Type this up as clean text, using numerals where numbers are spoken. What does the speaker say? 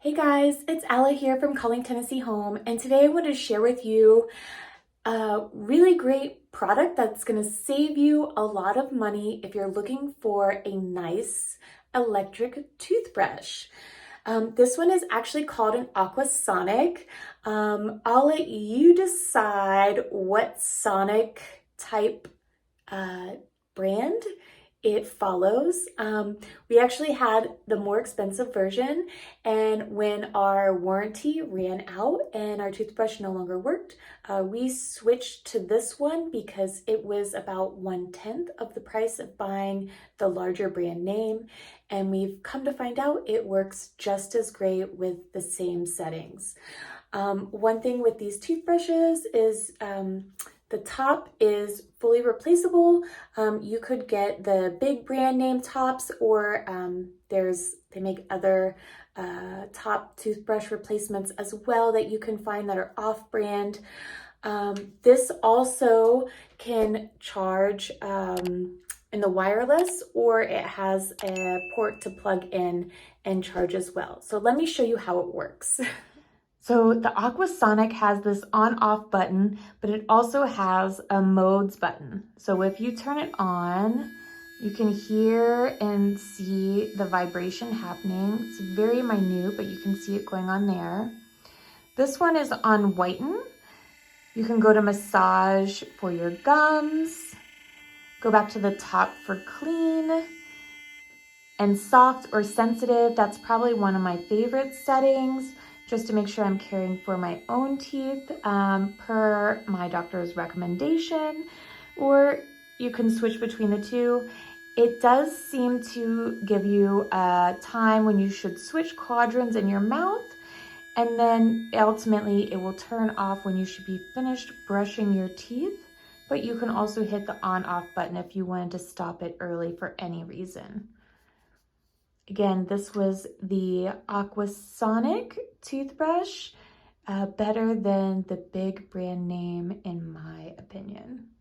Hey guys, it's Ella here from Calling Tennessee Home, and today I want to share with you a really great product that's going to save you a lot of money if you're looking for a nice electric toothbrush. This one is actually called an AquaSonic. I'll let you decide what Sonic type brand it follows. We actually had the more expensive version, and when our warranty ran out and our toothbrush no longer worked, we switched to this one because it was about 1/10 of the price of buying the larger brand name, and we've come to find out it works just as great with the same settings. One thing with these toothbrushes is the top is fully replaceable. You could get the big brand name tops, or they make other top toothbrush replacements as well that you can find that are off-brand. This also can charge in the wireless, or it has a port to plug in and charge as well. So let me show you how it works. So the AquaSonic has this on-off button, but it also has a modes button. So if you turn it on, you can hear and see the vibration happening. It's very minute, but you can see it going on there. This one is on whiten. You can go to massage for your gums, go back to the top for clean, and soft or sensitive. That's probably one of my favorite settings, just to make sure I'm caring for my own teeth per my doctor's recommendation, or you can switch between the two. It does seem to give you a time when you should switch quadrants in your mouth, and then ultimately it will turn off when you should be finished brushing your teeth, but you can also hit the on-off button if you wanted to stop it early for any reason. Again, this was the AquaSonic toothbrush, better than the big brand name in my opinion.